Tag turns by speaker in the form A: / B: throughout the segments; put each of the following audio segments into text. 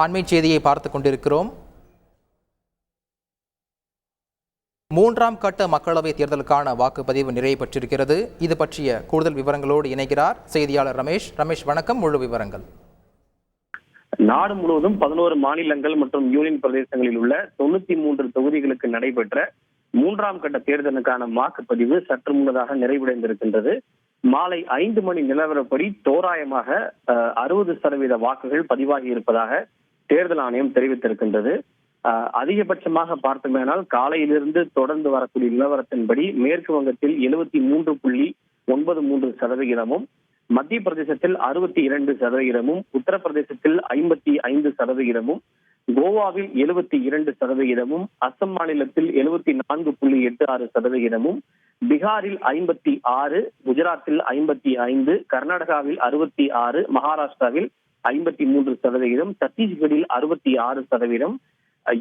A: அண்மை செய்தியை பார்த்துக் கொண்டிருக்கிறோம். 3ஆம் கட்ட மக்களவைத் தேர்தலுக்கான வாக்குப்பதிவு நிறைவு பெற்றிருக்கிறது. இது பற்றிய கூடுதல் விவரங்களோடு இணைகிறார் செய்தியாளர் ரமேஷ். ரமேஷ், வணக்கம். முழு விவரங்கள்.
B: நாடு முழுவதும் 11 மாநிலங்கள் மற்றும் யூனியன் பிரதேசங்களில் உள்ள 93 தொகுதிகளுக்கு நடைபெற்ற 3ஆம் கட்ட தேர்தலுக்கான வாக்குப்பதிவு சற்று முன்னதாக நிறைவடைந்திருக்கின்றது. மாலை 5 மணி நிலவரப்படி தோராயமாக 60% வாக்குகள் பதிவாகி இருப்பதாக தேர்தல் ஆணையம் தெரிவித்திருக்கின்றது. அதிகபட்சமாக பார்த்தோமேனால் காலையிலிருந்து தொடர்ந்து வரக்கூடிய நிலவரத்தின்படி மேற்கு வங்கத்தில் 73.93%, மத்திய பிரதேசத்தில் 62%, உத்தரப்பிரதேசத்தில் 55%, கோவாவில் 72%, அஸ்ஸாம் மாநிலத்தில் 74.86%, பீகாரில் 56%, குஜராத்தில் 55%, கர்நாடகாவில் 66%, மகாராஷ்டிராவில் 53%, சத்தீஸ்கரில் 66%,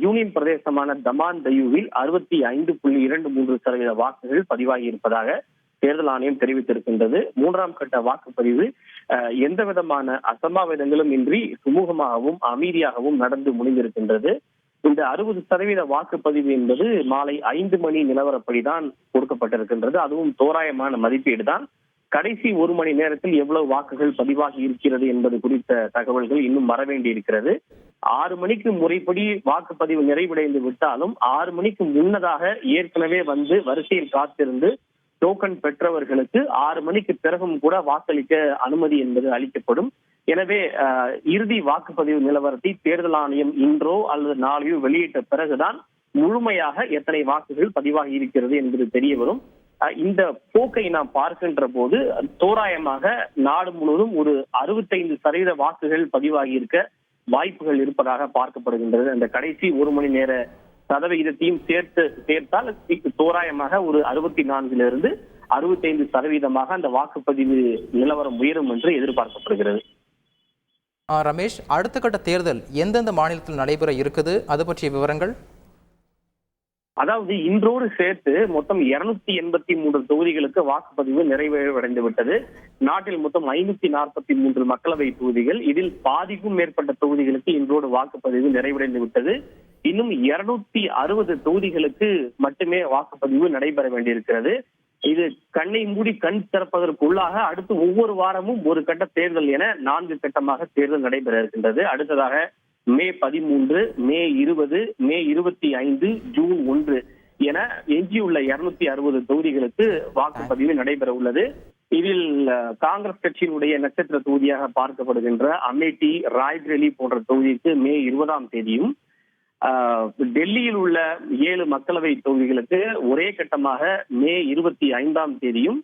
B: யூனியன் பிரதேசமான தமான் டையூவில் 65.23% வாக்குகள் பதிவாகி இருப்பதாக தேர்தல் ஆணையம் தெரிவித்திருக்கின்றது. 3ஆம் கட்ட வாக்குப்பதிவு எந்த விதமான அசம்பாவிதங்களும் இன்றி சுமூகமாகவும் அமைதியாகவும் நடந்து முடிந்திருக்கின்றது. இந்த 60% வாக்குப்பதிவு என்பது மாலை 5 மணி நிலவரப்படிதான் கொடுக்கப்பட்டிருக்கின்றது. அதுவும் தோராயமான மதிப்பீடு தான். கடைசி 1 மணி நேரத்தில் எவ்வளவு வாக்குகள் பதிவாகி இருக்கிறது என்பது குறித்த தகவல்கள் இன்னும் வர வேண்டியிருக்கிறது. 6 மணிக்கு முறைப்படி வாக்குப்பதிவு நிறைவடைந்து விட்டாலும் 6 மணிக்கு முன்னதாக ஏற்கனவே வந்து வரிசையில் காத்திருந்து டோக்கன் பெற்றவர்களுக்கு 6 மணிக்கு பிறகும் கூட வாக்களிக்க அனுமதி என்பது அளிக்கப்படும். எனவே இறுதி வாக்குப்பதிவு நிலவரத்தை தேர்தல் ஆணையம் இன்றோ அல்லது நாளையோ வெளியிட்ட பிறகுதான் முழுமையாக எத்தனை வாக்குகள் பதிவாகி இருக்கிறது என்பது தெரிய வரும். இந்த போக்கை நாம் பார்க்கின்ற போது தோராயமாக நாடு முழுவதும் ஒரு 65% வாக்குகள் பதிவாகி இருக்க வாய்ப்புகள் இருப்பதாக பார்க்கப்படுகின்றது. அந்த கடைசி 1 மணி நேர சதவிகிதத்தையும் சேர்த்தால் தோராயமாக ஒரு 64% 65% அந்த வாக்குப்பதிவு நிலவரம் உயரும் என்று எதிர்பார்க்கப்படுகிறது.
A: ரமேஷ், அடுத்த கட்ட தேர்தல் எந்தெந்த மாநிலத்தில் நடைபெற இருக்குது, அது பற்றிய விவரங்கள்?
B: அதாவது இன்றோடு சேர்த்து மொத்தம் 283 தொகுதிகளுக்கு வாக்குப்பதிவு நிறைவடைந்து விட்டது. நாட்டில் மொத்தம் 543 மக்களவை தொகுதிகள், இதில் பாதிக்கும் மேற்பட்ட தொகுதிகளுக்கு இன்றோடு வாக்குப்பதிவு நிறைவடைந்து விட்டது. இன்னும் 260 தொகுதிகளுக்கு மட்டுமே வாக்குப்பதிவு நடைபெற வேண்டியிருக்கிறது. இது கண்ணை மூடி கண் திறப்பதற்குள்ளாக அடுத்து ஒவ்வொரு வாரமும் ஒரு கட்ட தேர்தல் என 4 கட்டமாக தேர்தல் நடைபெற இருக்கின்றது. அடுத்ததாக மே 13, மே 20, மே 25, ஜூன் 1 என எஞ்சியுள்ள 260 தொகுதிகளுக்கு வாக்குப்பதிவு நடைபெற உள்ளது. இதில் காங்கிரஸ் கட்சியினுடைய நட்சத்திர தொகுதியாக பார்க்கப்படுகின்ற அமேட்டி, ராய்பரேலி போன்ற தொகுதிக்கு மே 20ஆம் தேதியும், டெல்லியில் உள்ள 7 மக்களவை தொகுதிகளுக்கு ஒரே கட்டமாக மே 25ஆம் தேதியும்,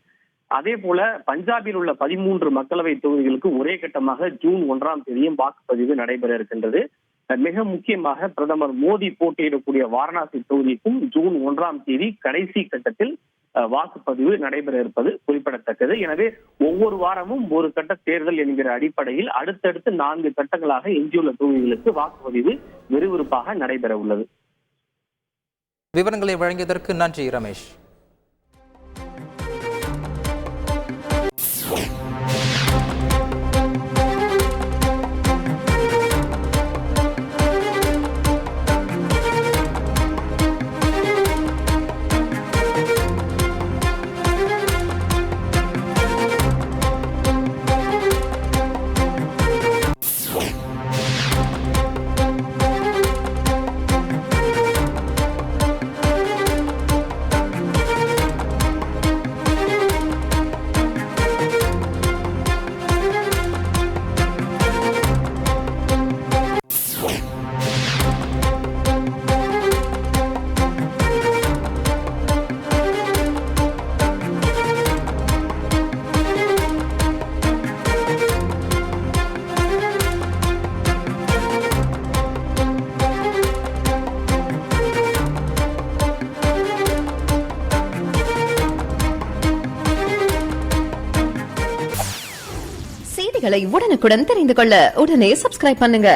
B: அதே போல பஞ்சாபில் உள்ள 13 மக்களவை தொகுதிகளுக்கு ஒரே கட்டமாக ஜூன் 1ஆம் தேதியும் வாக்குப்பதிவு நடைபெற இருக்கின்றது. மிக முக்கியமாக பிரதமர் மோடி போட்டியிடக்கூடிய வாரணாசி தொகுதிக்கும் ஜூன் 1ஆம் தேதி கடைசி கட்டத்தில் வாக்குப்பதிவு நடைபெற இருப்பது குறிப்பிடத்தக்கது. எனவே ஒவ்வொரு வாரமும் ஒரு கட்ட தேர்தல் என்கிற அடிப்படையில் அடுத்தடுத்து 4 கட்டங்களாக எஞ்சியுள்ள தொகுதிகளுக்கு வாக்குப்பதிவு விறுவிறுப்பாக நடைபெற உள்ளது.
A: விவரங்களை வழங்கியதற்கு நன்றி ரமேஷ்.
C: செய்திகளை உடனுக்குடன் தெரிந்து கொள்ள உடனே சப்ஸ்கிரைப் பண்ணுங்க.